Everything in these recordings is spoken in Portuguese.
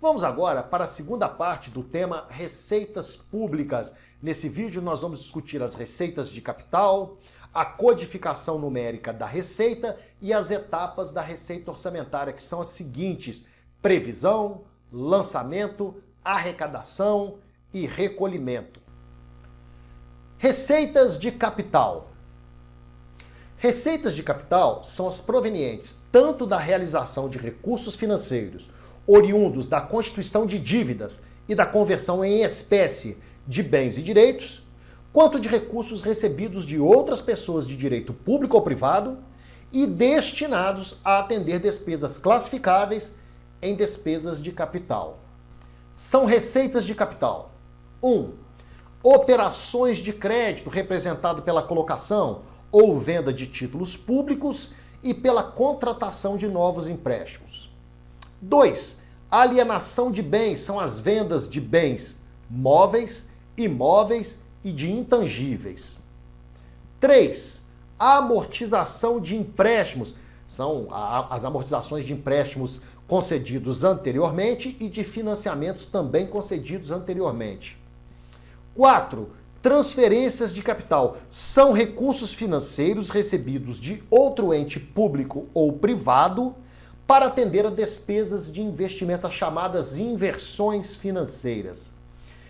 Vamos agora para a segunda parte do tema receitas públicas. Nesse vídeo nós vamos discutir as receitas de capital, a codificação numérica da receita e as etapas da receita orçamentária, que são as seguintes: previsão, lançamento, arrecadação e recolhimento. Receitas de capital. Receitas de capital são as provenientes tanto da realização de recursos financeiros oriundos da constituição de dívidas e da conversão em espécie de bens e direitos, quanto de recursos recebidos de outras pessoas de direito público ou privado e destinados a atender despesas classificáveis em despesas de capital. São receitas de capital. 1. Operações de crédito representado pela colocação ou venda de títulos públicos e pela contratação de novos empréstimos. 2. Alienação de bens são as vendas de bens móveis, imóveis e de intangíveis. 3. Amortização de empréstimos são as amortizações de empréstimos concedidos anteriormente e de financiamentos também concedidos anteriormente. 4. Transferências de capital são recursos financeiros recebidos de outro ente público ou privado para atender a despesas de investimento, as chamadas inversões financeiras.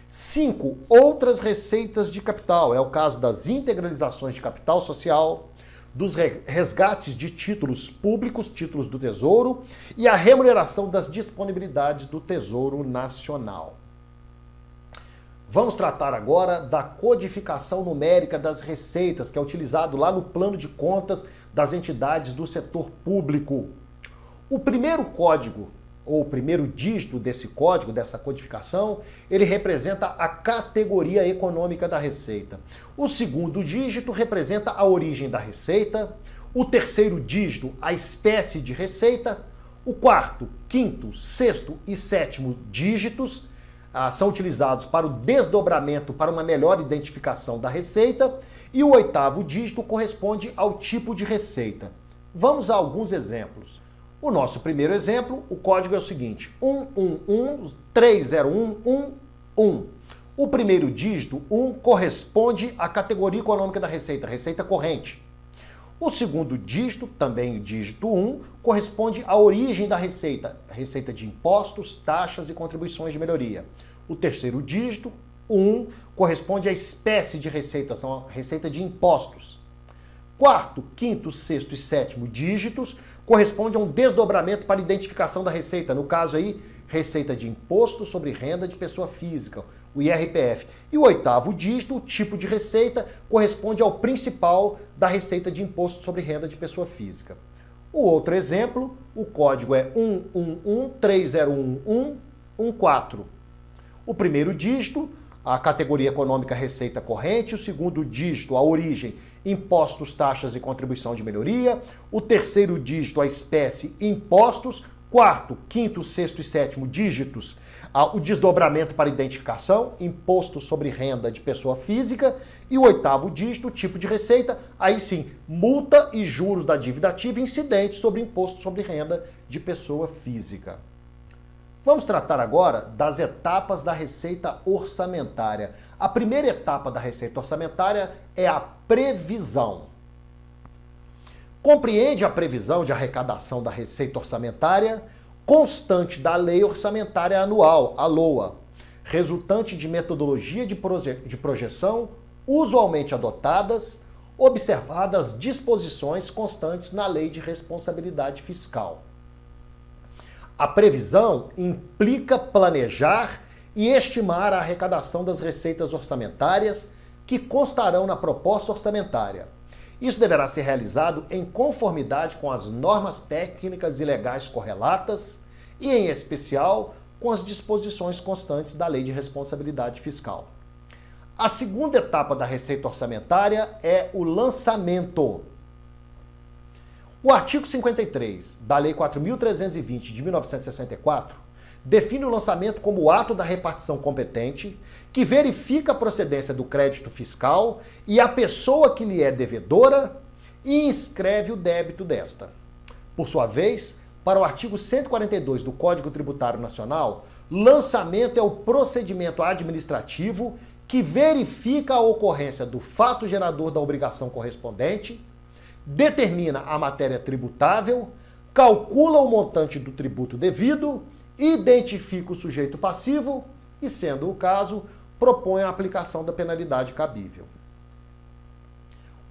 5. Outras receitas de capital. É o caso das integralizações de capital social, dos resgates de títulos públicos, títulos do Tesouro, e a remuneração das disponibilidades do Tesouro Nacional. Vamos tratar agora da codificação numérica das receitas, que é utilizado lá no plano de contas das entidades do setor público. O primeiro código, ou o primeiro dígito desse código, dessa codificação, ele representa a categoria econômica da receita. O segundo dígito representa a origem da receita. O terceiro dígito, a espécie de receita. O quarto, quinto, sexto e sétimo dígitos são utilizados para o desdobramento, para uma melhor identificação da receita. E o oitavo dígito corresponde ao tipo de receita. Vamos a alguns exemplos. O nosso primeiro exemplo, o código é o seguinte: 1113011. O primeiro dígito, 1, corresponde à categoria econômica da receita, receita corrente. O segundo dígito, também o dígito 1, corresponde à origem da receita, receita de impostos, taxas e contribuições de melhoria. O terceiro dígito, 1, corresponde à espécie de receita, são a receita de impostos. Quarto, quinto, sexto e sétimo dígitos corresponde a um desdobramento para identificação da receita, no caso aí, receita de imposto sobre renda de pessoa física, o IRPF. E o oitavo dígito, o tipo de receita, corresponde ao principal da receita de imposto sobre renda de pessoa física. O outro exemplo, o código é 111301114. O primeiro dígito, a categoria econômica receita corrente. O segundo dígito, a origem, impostos, taxas e contribuição de melhoria. O terceiro dígito, a espécie, impostos. Quarto, quinto, sexto e sétimo dígitos, o desdobramento para identificação, imposto sobre renda de pessoa física. E o oitavo dígito, o tipo de receita, aí sim, multa e juros da dívida ativa incidentes sobre imposto sobre renda de pessoa física. Vamos tratar agora das etapas da receita orçamentária. A primeira etapa da receita orçamentária é a previsão. Compreende a previsão de arrecadação da receita orçamentária constante da Lei Orçamentária Anual, a LOA, resultante de metodologia de projeção usualmente adotadas, observadas disposições constantes na Lei de Responsabilidade Fiscal. A previsão implica planejar e estimar a arrecadação das receitas orçamentárias que constarão na proposta orçamentária. Isso deverá ser realizado em conformidade com as normas técnicas e legais correlatas e, em especial, com as disposições constantes da Lei de Responsabilidade Fiscal. A segunda etapa da receita orçamentária é o lançamento. O artigo 53 da Lei 4.320 de 1964 define o lançamento como o ato da repartição competente que verifica a procedência do crédito fiscal e a pessoa que lhe é devedora e inscreve o débito desta. Por sua vez, para o artigo 142 do Código Tributário Nacional, lançamento é o procedimento administrativo que verifica a ocorrência do fato gerador da obrigação correspondente, determina a matéria tributável, calcula o montante do tributo devido, identifica o sujeito passivo e, sendo o caso, propõe a aplicação da penalidade cabível.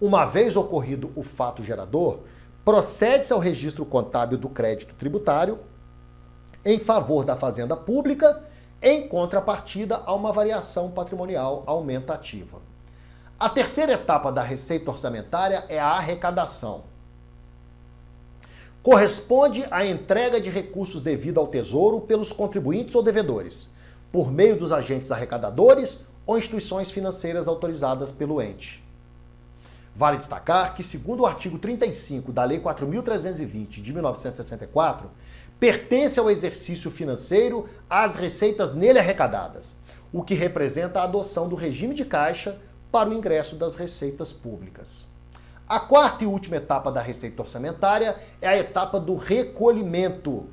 Uma vez ocorrido o fato gerador, procede-se ao registro contábil do crédito tributário em favor da fazenda pública, em contrapartida a uma variação patrimonial aumentativa. A terceira etapa da receita orçamentária é a arrecadação. Corresponde à entrega de recursos devido ao Tesouro pelos contribuintes ou devedores, por meio dos agentes arrecadadores ou instituições financeiras autorizadas pelo ente. Vale destacar que, segundo o artigo 35 da Lei 4.320 de 1964, pertence ao exercício financeiro as receitas nele arrecadadas, o que representa a adoção do regime de caixa para o ingresso das receitas públicas. A quarta e última etapa da receita orçamentária é a etapa do recolhimento.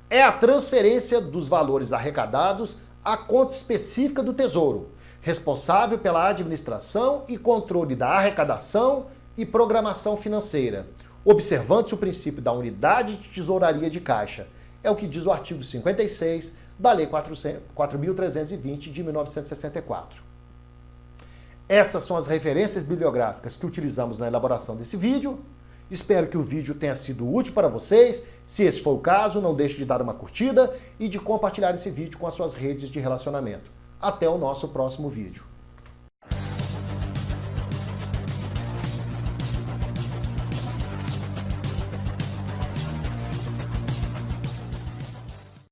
É a transferência dos valores arrecadados à conta específica do Tesouro, responsável pela administração e controle da arrecadação e programação financeira, observando-se o princípio da unidade de tesouraria de caixa. É o que diz o artigo 56 da Lei 4.320 de 1964. Essas são as referências bibliográficas que utilizamos na elaboração desse vídeo. Espero que o vídeo tenha sido útil para vocês. Se esse for o caso, não deixe de dar uma curtida e de compartilhar esse vídeo com as suas redes de relacionamento. Até o nosso próximo vídeo.